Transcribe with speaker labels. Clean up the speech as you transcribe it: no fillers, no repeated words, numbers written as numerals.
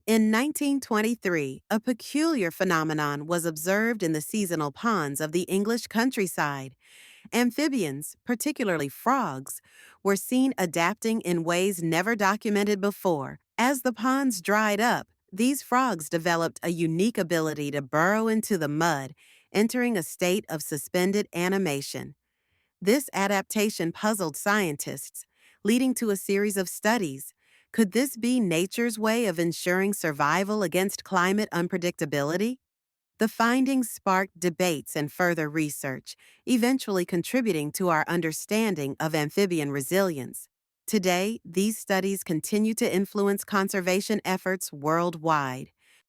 Speaker 1: In 1923, a peculiar phenomenon was observed in the seasonal ponds of the English countryside. Amphibians, particularly frogs, were seen adapting in ways never documented before. As the ponds dried up, these frogs developed a unique ability to burrow into the mud, entering a state of suspended animation. This adaptation puzzled scientists, leading to a series of studies. Could this be nature's way of ensuring survival against climate unpredictability? The findings sparked debates and further research, eventually contributing to our understanding of amphibian resilience. Today, these studies continue to influence conservation efforts worldwide.